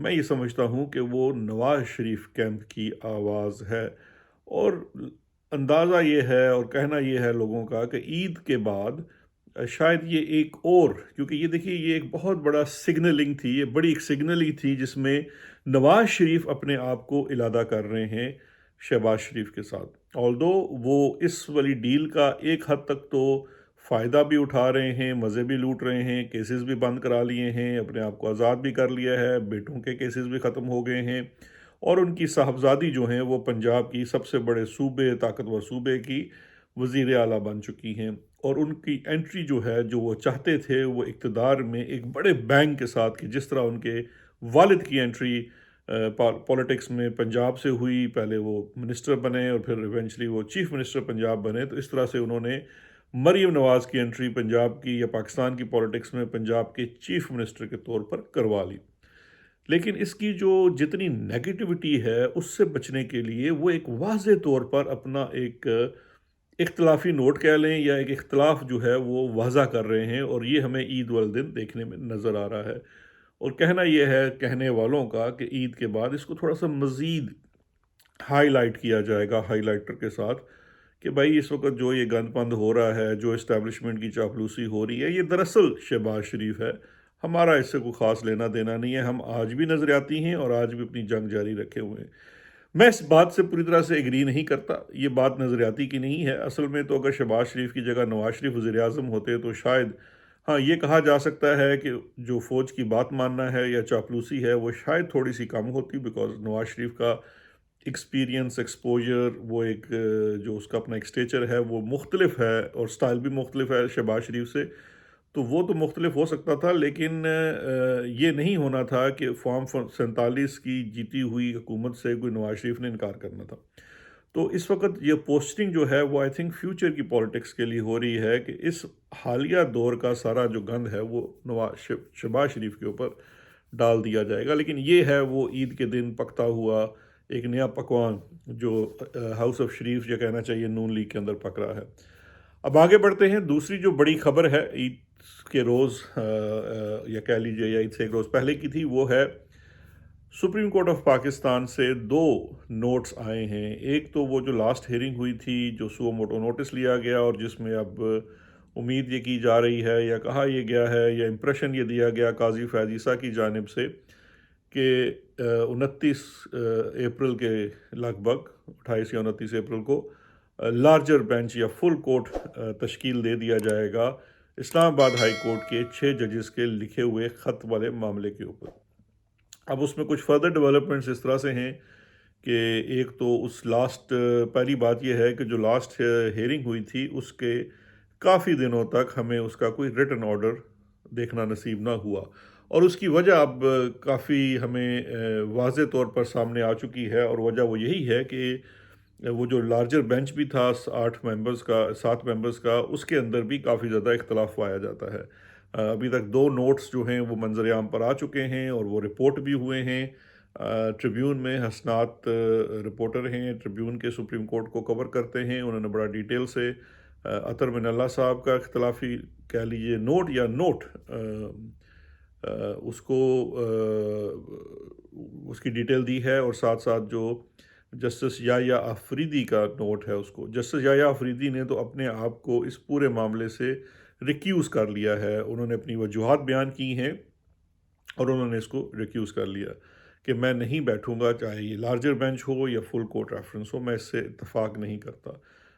میں یہ سمجھتا ہوں کہ وہ نواز شریف کیمپ کی آواز ہے، اور اندازہ یہ ہے اور کہنا یہ ہے لوگوں کا کہ عید کے بعد شاید یہ ایک اور، کیونکہ یہ دیکھیے یہ ایک بہت بڑا سگنلنگ تھی، یہ بڑی ایک سگنلنگ تھی جس میں نواز شریف اپنے آپ کو علادہ کر رہے ہیں شہباز شریف کے ساتھ، آلدو وہ اس والی ڈیل کا ایک حد تک تو فائدہ بھی اٹھا رہے ہیں، مزے بھی لوٹ رہے ہیں، کیسز بھی بند کرا لیے ہیں، اپنے آپ کو آزاد بھی کر لیا ہے، بیٹوں کے کیسز بھی ختم ہو گئے ہیں، اور ان کی صاحبزادی جو ہیں وہ پنجاب کی سب سے بڑے صوبے، طاقتور صوبے کی وزیر اعلیٰ بن چکی ہیں، اور ان کی انٹری جو ہے جو وہ چاہتے تھے وہ اقتدار میں ایک بڑے بینگ کے ساتھ، کہ جس طرح ان کے والد کی انٹری پالیٹکس میں پنجاب سے ہوئی، پہلے وہ منسٹر بنے اور پھر ایونچولی وہ چیف منسٹر پنجاب بنے، تو اس طرح سے انہوں نے مریم نواز کی انٹری پنجاب کی یا پاکستان کی پالیٹکس میں پنجاب کے چیف منسٹر کے طور پر کروا لی۔ لیکن اس کی جو جتنی نیگیٹیوٹی ہے اس سے بچنے کے لیے وہ ایک واضح طور پر اپنا ایک اختلافی نوٹ کہہ لیں یا ایک اختلاف جو ہے وہ واضح کر رہے ہیں، اور یہ ہمیں عید والدن دیکھنے میں نظر آ رہا ہے، اور کہنا یہ ہے کہنے والوں کا کہ عید کے بعد اس کو تھوڑا سا مزید ہائی لائٹ کیا جائے گا ہائی لائٹر کے ساتھ، کہ بھائی اس وقت جو یہ گند پند ہو رہا ہے، جو اسٹیبلشمنٹ کی چاپلوسی ہو رہی ہے، یہ دراصل شہباز شریف ہے، ہمارا اس سے کوئی خاص لینا دینا نہیں ہے، ہم آج بھی نظریاتی ہیں اور آج بھی اپنی جنگ جاری رکھے ہوئے ہیں۔ میں اس بات سے پوری طرح سے ایگری نہیں کرتا، یہ بات نظریاتی کی نہیں ہے، اصل میں تو اگر شہباز شریف کی جگہ نواز شریف وزیر اعظم ہوتے تو شاید ہاں یہ کہا جا سکتا ہے کہ جو فوج کی بات ماننا ہے یا چاپلوسی ہے وہ شاید تھوڑی سی کم ہوتی، بیکاز نواز شریف کا ایکسپیرینس، ایکسپوجر، وہ ایک جو اس کا اپنا ایک اسٹیچر ہے وہ مختلف ہے، اور سٹائل بھی مختلف ہے شہباز شریف سے، تو وہ تو مختلف ہو سکتا تھا، لیکن یہ نہیں ہونا تھا کہ فارم 47 کی جیتی ہوئی حکومت سے کوئی نواز شریف نے انکار کرنا تھا۔ تو اس وقت یہ پوسٹنگ جو ہے وہ آئی تھنک فیوچر کی پالیٹکس کے لیے ہو رہی ہے، کہ اس حالیہ دور کا سارا جو گند ہے وہ شہباز شریف کے اوپر ڈال دیا جائے گا، لیکن یہ ہے وہ عید کے دن پکتا ہوا ایک نیا پکوان جو ہاؤس آف شریف یا کہنا چاہیے نون لیگ کے اندر پک رہا ہے۔ اب آگے بڑھتے ہیں، دوسری جو بڑی خبر ہے عید کے روز یا کہہ لیجیے یا عید سے ایک روز پہلے کی تھی، وہ ہے سپریم کورٹ آف پاکستان سے دو نوٹس آئے ہیں۔ ایک تو وہ جو لاسٹ ہیئرنگ ہوئی تھی، جو سو موٹو نوٹس لیا گیا، اور جس میں اب امید یہ کی جا رہی ہے یا کہا یہ گیا ہے یا امپریشن یہ دیا گیا قاضی فیاض عیسیٰ کی جانب سے کہ 29 اپریل کے لگ بھگ 28 یا 29 اپریل کو لارجر بینچ یا فل کورٹ تشکیل دے دیا جائے گا اسلام آباد ہائی کورٹ کے 6 ججز کے لکھے ہوئے خط والے معاملے کے اوپر۔ اب اس میں کچھ فردر ڈیولپمنٹس اس طرح سے ہیں کہ ایک تو اس پہلی بات یہ ہے کہ جو لاسٹ ہیئرنگ ہوئی تھی اس کے کافی دنوں تک ہمیں اس کا کوئی ریٹن آرڈر دیکھنا نصیب نہ ہوا، اور اس کی وجہ اب کافی ہمیں واضح طور پر سامنے آ چکی ہے، اور وجہ وہ یہی ہے کہ وہ جو لارجر بینچ بھی تھا 7 ممبرز کا، اس کے اندر بھی کافی زیادہ اختلاف پایا جاتا ہے۔ ابھی تک 2 نوٹس جو ہیں وہ منظر عام پر آ چکے ہیں اور وہ رپورٹ بھی ہوئے ہیں۔ ٹریبیون میں حسنات رپورٹر ہیں، ٹریبیون کے سپریم کورٹ کو کور کرتے ہیں، انہوں نے بڑا ڈیٹیل سے اطہر من اللہ صاحب کا اختلافی کہہ لیجیے نوٹ اس کو اس کی ڈیٹیل دی ہے، اور ساتھ ساتھ جو جسٹس یحییٰ آفریدی کا نوٹ ہے اس کو جسٹس یحییٰ آفریدی نے تو اپنے آپ کو اس پورے معاملے سے ریکیوز کر لیا ہے، انہوں نے اپنی وجوہات بیان کی ہیں اور انہوں نے اس کو ریکیوز کر لیا کہ میں نہیں بیٹھوں گا، چاہے یہ لارجر بینچ ہو یا فل کورٹ ریفرنس ہو، میں اس سے اتفاق نہیں کرتا۔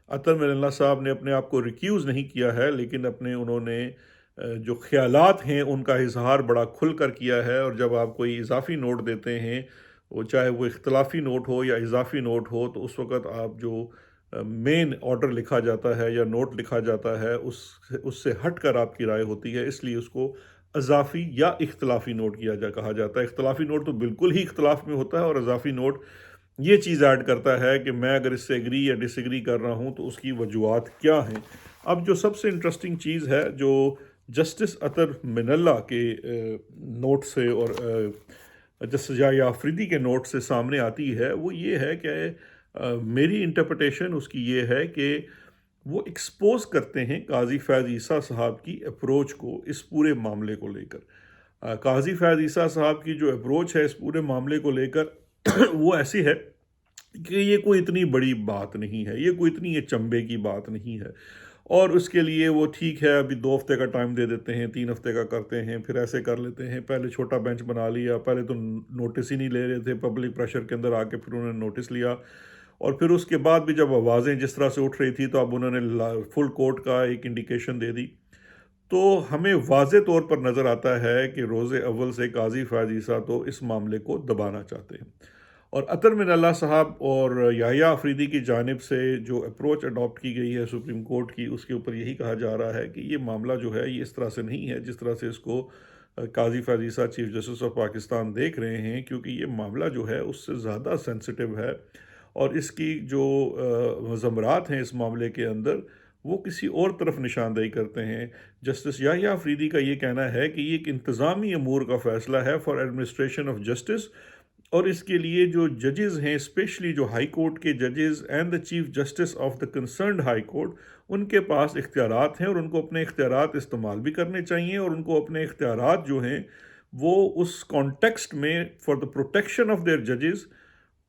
اطہر من اللہ صاحب نے اپنے آپ کو ریکیوز نہیں کیا ہے، لیکن انہوں نے جو خیالات ہیں ان کا اظہار بڑا کھل کر کیا ہے، اور جب آپ کوئی اضافی نوٹ دیتے ہیں، وہ چاہے وہ اختلافی نوٹ ہو یا اضافی نوٹ ہو، تو اس وقت آپ جو مین آرڈر لکھا جاتا ہے یا نوٹ لکھا جاتا ہے اس سے ہٹ کر آپ کی رائے ہوتی ہے، اس لیے اس کو اضافی یا اختلافی نوٹ کہا جاتا ہے۔ اختلافی نوٹ تو بالکل ہی اختلاف میں ہوتا ہے، اور اضافی نوٹ یہ چیز ایڈ کرتا ہے کہ میں اگر اس سے ایگری یا ڈس ایگری کر رہا ہوں تو اس کی وجوہات کیا ہیں۔ اب جو سب سے انٹرسٹنگ چیز ہے جو جسٹس اطہر من اللہ کے نوٹ سے اور جسٹس یحییٰ آفریدی کے نوٹ سے سامنے آتی ہے، وہ یہ ہے کہ میری انٹرپریٹیشن اس کی یہ ہے کہ وہ ایکسپوز کرتے ہیں قاضی فیاض عیسیٰ صاحب کی اپروچ کو اس پورے معاملے کو لے کر۔ قاضی فیاض عیسیٰ صاحب کی جو اپروچ ہے اس پورے معاملے کو لے کر وہ ایسی ہے کہ یہ کوئی اتنی بڑی بات نہیں ہے، یہ کوئی اتنی چنبے کی بات نہیں ہے، اور اس کے لیے وہ ٹھیک ہے ابھی 2 ہفتے کا ٹائم دے دیتے ہیں، 3 ہفتے کا کرتے ہیں، پھر ایسے کر لیتے ہیں، پہلے چھوٹا بینچ بنا لیا، پہلے تو نوٹس ہی نہیں لے رہے تھے، پبلک پریشر کے اندر آ کے پھر انہوں نے نوٹس لیا، اور پھر اس کے بعد بھی جب آوازیں جس طرح سے اٹھ رہی تھی تو اب انہوں نے فل کورٹ کا ایک انڈیکیشن دے دی. تو ہمیں واضح طور پر نظر آتا ہے کہ روز اول سے قاضی فیاض عیسیٰ تو اس معاملے کو دبانا چاہتے ہیں، اور اطہر من اللہ صاحب اور یحییٰ آفریدی کی جانب سے جو اپروچ اڈاپٹ کی گئی ہے سپریم کورٹ کی، اس کے اوپر یہی کہا جا رہا ہے کہ یہ معاملہ جو ہے یہ اس طرح سے نہیں ہے جس طرح سے اس کو قاضی فیاض عیسیٰ چیف جسٹس آف پاکستان دیکھ رہے ہیں، کیونکہ یہ معاملہ جو ہے اس سے زیادہ سینسٹیو ہے، اور اس کی جو مضمرات ہیں اس معاملے کے اندر وہ کسی اور طرف نشاندہی کرتے ہیں. جسٹس یحییٰ آفریدی کا یہ کہنا ہے کہ یہ ایک انتظامی امور کا فیصلہ ہے فار ایڈمنسٹریشن آف جسٹس، اور اس کے لیے جو ججز ہیں اسپیشلی جو ہائی کورٹ کے ججز and the chief justice of the concerned high court, ان کے پاس اختیارات ہیں اور ان کو اپنے اختیارات استعمال بھی کرنے چاہیے، اور ان کو اپنے اختیارات جو ہیں وہ اس کانٹیکسٹ میں for the protection of their ججز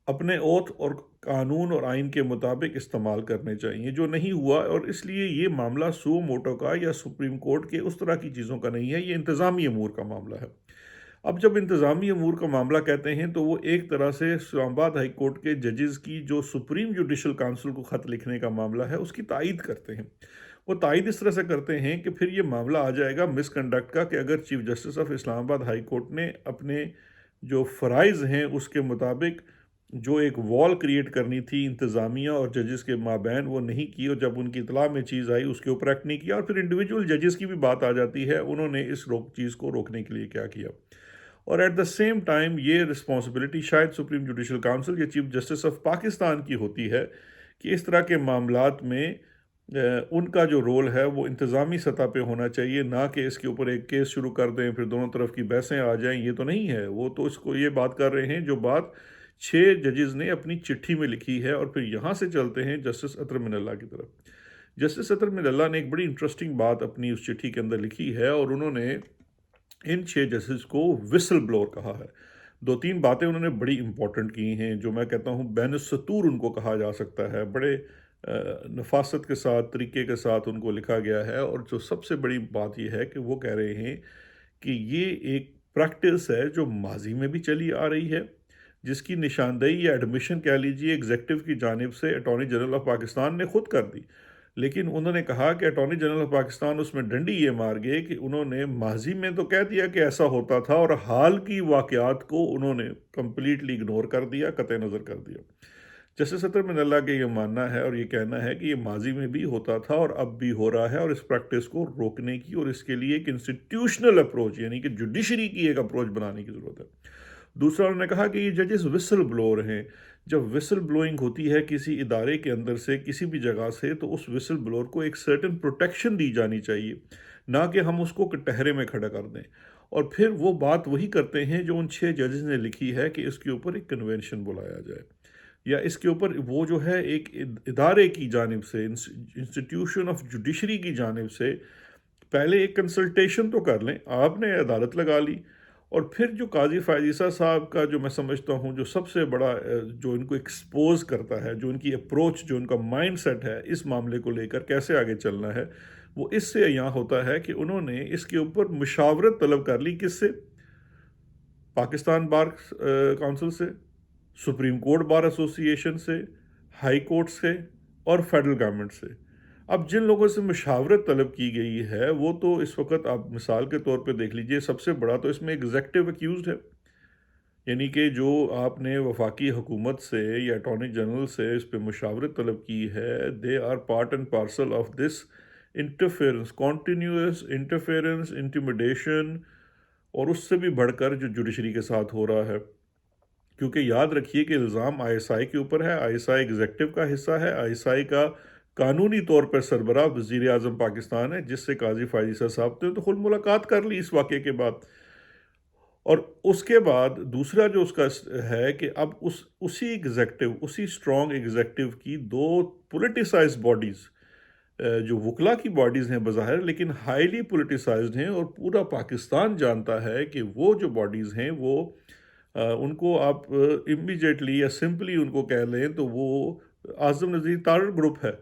اپنے اوتھ اور قانون اور آئین کے مطابق استعمال کرنے چاہیے، جو نہیں ہوا. اور اس لیے یہ معاملہ سو موٹو کا یا سپریم کورٹ کے اس طرح کی چیزوں کا نہیں ہے، یہ انتظامی امور کا معاملہ ہے. اب جب انتظامی امور کا معاملہ کہتے ہیں تو وہ ایک طرح سے اسلام آباد ہائی کورٹ کے ججز کی جو سپریم جوڈیشل کونسل کو خط لکھنے کا معاملہ ہے اس کی تائید کرتے ہیں. وہ تائید اس طرح سے کرتے ہیں کہ پھر یہ معاملہ آ جائے گا مس کنڈکٹ کا، کہ اگر چیف جسٹس آف اسلام آباد ہائی کورٹ نے اپنے جو فرائض ہیں اس کے مطابق جو ایک وال کریٹ کرنی تھی انتظامیہ اور ججز کے مابین وہ نہیں کی، اور جب ان کی اطلاع میں چیز آئی اس کے اوپر ایکٹ نہیں کیا، اور پھر انڈیویجول ججز کی بھی بات آ جاتی ہے انہوں نے اس چیز کو روکنے کے لیے کیا کیا. اور ایٹ دا سیم ٹائم یہ رسپانسبلٹی شاید سپریم جوڈیشل کونسل یا چیف جسٹس آف پاکستان کی ہوتی ہے کہ اس طرح کے معاملات میں ان کا جو رول ہے وہ انتظامی سطح پہ ہونا چاہیے، نہ کہ اس کے اوپر ایک کیس شروع کر دیں پھر دونوں طرف کی بحثیں آ جائیں. یہ تو نہیں ہے، وہ تو اس کو یہ بات کر رہے ہیں جو بات 6 ججز نے اپنی چٹھی میں لکھی ہے. اور پھر یہاں سے چلتے ہیں جسٹس اطہر من اللہ کی طرف. جسٹس اطہر من اللہ نے ایک بڑی انٹرسٹنگ بات اپنی اس چٹھی کے اندر لکھی ہے، اور انہوں نے ان 6 ججز کو وسل بلور کہا ہے. 2-3 باتیں انہوں نے بڑی امپورٹنٹ کی ہیں جو میں کہتا ہوں بین السطور ان کو کہا جا سکتا ہے، بڑے نفاست کے ساتھ طریقے کے ساتھ ان کو لکھا گیا ہے. اور جو سب سے بڑی بات یہ ہے کہ وہ کہہ رہے ہیں کہ یہ ایک پریکٹس ہے جو ماضی میں بھی چلی آ رہی ہے، جس کی نشاندہی یا ایڈمیشن کہہ لیجیے ایگزیکٹو کی جانب سے اٹارنی جنرل آف پاکستان نے خود کر دی. لیکن انہوں نے کہا کہ اٹارنی جنرل آف پاکستان اس میں ڈنڈی یہ مار گئے کہ انہوں نے ماضی میں تو کہہ دیا کہ ایسا ہوتا تھا، اور حال کی واقعات کو انہوں نے کمپلیٹلی اگنور کر دیا، قطع نظر کر دیا. جسٹس اطہر من اللہ کے یہ ماننا ہے اور یہ کہنا ہے کہ یہ ماضی میں بھی ہوتا تھا اور اب بھی ہو رہا ہے، اور اس پریکٹس کو روکنے کی اور اس کے لیے ایک انسٹیٹیوشنل اپروچ یعنی کہ جوڈیشری کی ایک اپروچ بنانے کی ضرورت ہے. دوسرا انہوں نے کہا کہ یہ ججز وسل بلور ہیں. جب وسل بلوئنگ ہوتی ہے کسی ادارے کے اندر سے کسی بھی جگہ سے تو اس وسل بلور کو ایک سرٹن پروٹیکشن دی جانی چاہیے، نہ کہ ہم اس کو کٹہرے میں کھڑا کر دیں. اور پھر وہ بات وہی کرتے ہیں جو ان 6 ججز نے لکھی ہے کہ اس کے اوپر ایک کنونشن بلایا جائے، یا اس کے اوپر وہ جو ہے ایک ادارے کی جانب سے انسٹیٹیوشن آف جوڈیشری کی جانب سے پہلے ایک کنسلٹیشن تو کر لیں. آپ نے عدالت لگا لی، اور پھر جو قاضی فیاض عیسیٰ صاحب کا جو میں سمجھتا ہوں جو سب سے بڑا جو ان کو ایکسپوز کرتا ہے، جو ان کی اپروچ، جو ان کا مائنڈ سیٹ ہے اس معاملے کو لے کر کیسے آگے چلنا ہے، وہ اس سے یہاں ہوتا ہے کہ انہوں نے اس کے اوپر مشاورت طلب کر لی. کس سے؟ پاکستان بار کونسل سے، سپریم کورٹ بار ایسوسی ایشن سے، ہائی کورٹ سے، اور فیڈرل گورنمنٹ سے. اب جن لوگوں سے مشاورت طلب کی گئی ہے وہ تو اس وقت آپ مثال کے طور پہ دیکھ لیجئے سب سے بڑا تو اس میں ایگزیکٹو ایکیوزڈ ہے، یعنی کہ جو آپ نے وفاقی حکومت سے یا اٹارنی جنرل سے اس پہ مشاورت طلب کی ہے، they are part and parcel of this interference, continuous interference, intimidation, اور اس سے بھی بڑھ کر جو جوڈیشری کے ساتھ ہو رہا ہے. کیونکہ یاد رکھیے کہ الزام آئی ایس آئی کے اوپر ہے، آئی ایس آئی ایگزیکٹو کا حصہ ہے، آئی ایس آئی کا قانونی طور پر سربراہ وزیر اعظم پاکستان ہے، جس سے قاضی فیاض عیسیٰ صاحب نے تو خود ملاقات کر لی اس واقعے کے بعد. اور اس کے بعد دوسرا جو اس کا ہے کہ اب اسی ایگزیکٹو، اسی اسٹرانگ ایگزیکٹو کی 2 پولیٹیسائز باڈیز جو وکلا کی باڈیز ہیں بظاہر لیکن ہائیلی پولیٹیسائزڈ ہیں، اور پورا پاکستان جانتا ہے کہ وہ جو باڈیز ہیں وہ ان کو آپ امیجیٹلی یا سمپلی ان کو کہہ لیں تو وہ اعظم نذیر تارڑ گروپ ہے،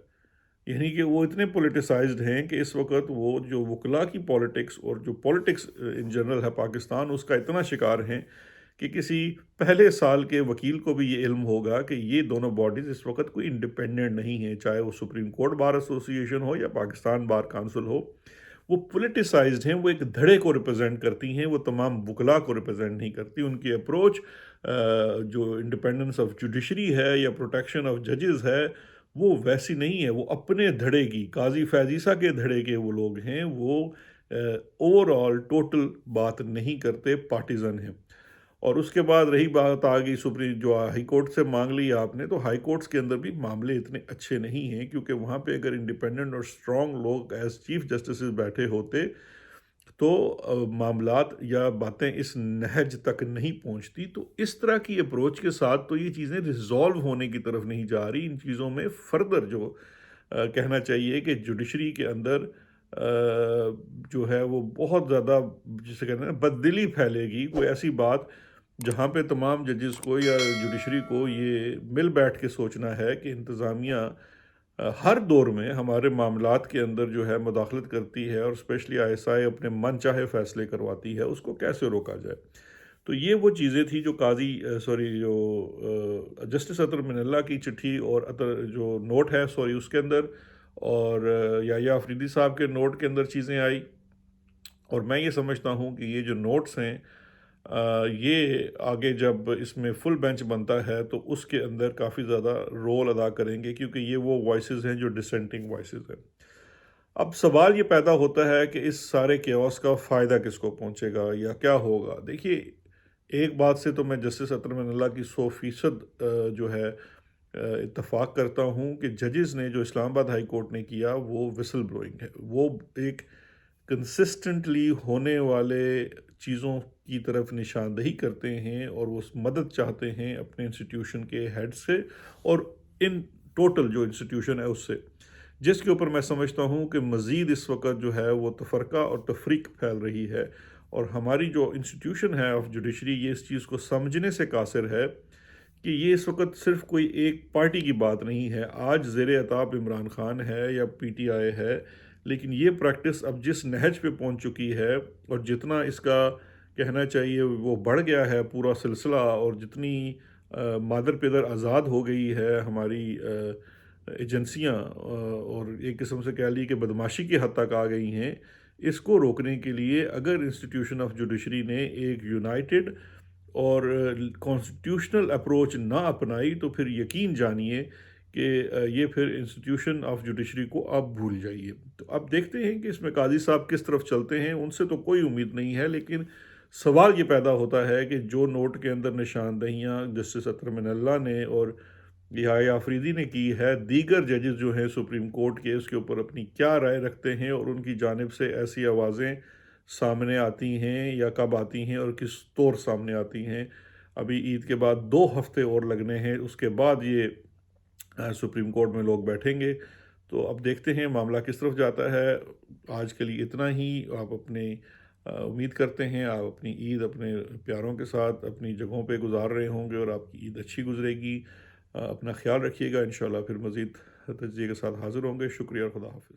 یعنی کہ وہ اتنے پولیٹیسائزڈ ہیں کہ اس وقت وہ جو وکلا کی پالیٹکس اور جو پالیٹکس ان جنرل ہے پاکستان، اس کا اتنا شکار ہیں کہ کسی پہلے سال کے وکیل کو بھی یہ علم ہوگا کہ یہ دونوں باڈیز اس وقت کوئی انڈیپینڈنٹ نہیں ہیں، چاہے وہ سپریم کورٹ بار ایسوسی ایشن ہو یا پاکستان بار کونسل ہو، وہ پولیٹیسائزڈ ہیں، وہ ایک دھڑے کو ریپرزینٹ کرتی ہیں، وہ تمام وکلا کو ریپرزینٹ نہیں کرتی۔ ان کی اپروچ جو انڈیپینڈنس آف جوڈیشری ہے یا پروٹیکشن آف ججز ہے وہ ویسی نہیں ہے، وہ اپنے دھڑے کی، قاضی فیضیسہ کے دھڑے کے وہ لوگ ہیں، وہ اوور آل ٹوٹل بات نہیں کرتے، پارٹیزن ہیں۔ اور اس کے بعد رہی بات آگئی سپریم جو ہائی کورٹ سے مانگ لی آپ نے، تو ہائی کورٹس کے اندر بھی معاملے اتنے اچھے نہیں ہیں، کیونکہ وہاں پہ اگر انڈیپینڈنٹ اور اسٹرانگ لوگ ایز چیف جسٹسز بیٹھے ہوتے تو معاملات یا باتیں اس نہج تک نہیں پہنچتی۔ تو اس طرح کی اپروچ کے ساتھ تو یہ چیزیں ریزالو ہونے کی طرف نہیں جا رہی، ان چیزوں میں فردر جو کہنا چاہیے کہ جوڈیشری کے اندر جو ہے وہ بہت زیادہ جسے کہتے ہیں نا بددلی پھیلے گی، کوئی ایسی بات جہاں پہ تمام ججز کو یا جوڈیشری کو یہ مل بیٹھ کے سوچنا ہے کہ انتظامیہ ہر دور میں ہمارے معاملات کے اندر جو ہے مداخلت کرتی ہے، اور اسپیشلی آئی ایس آئی اپنے من چاہے فیصلے کرواتی ہے، اس کو کیسے روکا جائے۔ تو یہ وہ چیزیں تھیں جو جو جسٹس اطہر من اللہ کی چٹھی اور جو نوٹ ہے اس کے اندر، اور یحییٰ آفریدی صاحب کے نوٹ کے اندر چیزیں آئی، اور میں یہ سمجھتا ہوں کہ یہ جو نوٹس ہیں یہ آگے جب اس میں فل بینچ بنتا ہے تو اس کے اندر کافی زیادہ رول ادا کریں گے، کیونکہ یہ وہ وائسز ہیں جو ڈسینٹنگ وائسز ہیں۔ اب سوال یہ پیدا ہوتا ہے کہ اس سارے کیوس کا فائدہ کس کو پہنچے گا یا کیا ہوگا؟ دیکھیے، ایک بات سے تو میں جسٹس اطہر من اللہ کی 100% جو ہے اتفاق کرتا ہوں کہ ججز نے جو اسلام آباد ہائی کورٹ نے کیا وہ وسل بلوئنگ ہے، وہ ایک کنسسٹنٹلی ہونے والے چیزوں کی طرف نشاندہی کرتے ہیں، اور وہ مدد چاہتے ہیں اپنے انسٹیٹیوشن کے ہیڈ سے اور ان ٹوٹل جو انسٹیٹیوشن ہے اس سے، جس کے اوپر میں سمجھتا ہوں کہ مزید اس وقت جو ہے وہ تفرقہ اور تفریق پھیل رہی ہے، اور ہماری جو انسٹیٹیوشن ہے آف جوڈیشری یہ اس چیز کو سمجھنے سے قاصر ہے کہ یہ اس وقت صرف کوئی ایک پارٹی کی بات نہیں ہے۔ آج زیر اطاعت عمران خان ہے یا پی ٹی آئی ہے، لیکن یہ پریکٹس اب جس نہج پہ پہنچ چکی ہے، اور جتنا اس کا کہنا چاہیے وہ بڑھ گیا ہے پورا سلسلہ، اور جتنی مادر پیدر آزاد ہو گئی ہے ہماری ایجنسیاں، اور ایک قسم سے کہہ لی کہ بدماشی کی حد تک آ گئی ہیں، اس کو روکنے کے لیے اگر انسٹیٹیوشن آف جوڈیشری نے ایک یونائٹڈ اور کانسٹیٹیوشنل اپروچ نہ اپنائی تو پھر یقین جانیے کہ یہ پھر انسٹیٹیوشن آف جوڈیشری کو اب بھول جائیے۔ تو اب دیکھتے ہیں کہ اس میں قاضی صاحب کس طرف چلتے ہیں، ان سے تو کوئی امید نہیں ہے، لیکن سوال یہ پیدا ہوتا ہے کہ جو نوٹ کے اندر نشاندہیاں جسٹس اطہر من اللہ نے اور یحییٰ آفریدی نے کی ہے، دیگر ججز جو ہیں سپریم کورٹ کے اس کے اوپر اپنی کیا رائے رکھتے ہیں، اور ان کی جانب سے ایسی آوازیں سامنے آتی ہیں یا کب آتی ہیں اور کس طور سامنے آتی ہیں۔ ابھی عید کے بعد 2 ہفتے اور لگنے ہیں، اس کے بعد یہ سپریم کورٹ میں لوگ بیٹھیں گے، تو اب دیکھتے ہیں معاملہ کس طرف جاتا ہے۔ آج کے لیے اتنا ہی۔ آپ اپنے امید کرتے ہیں آپ اپنی عید اپنے پیاروں کے ساتھ اپنی جگہوں پہ گزار رہے ہوں گے، اور آپ کی عید اچھی گزرے گی۔ اپنا خیال رکھیے گا، انشاءاللہ پھر مزید تجزیے کے ساتھ حاضر ہوں گے۔ شکریہ اور خدا حافظ۔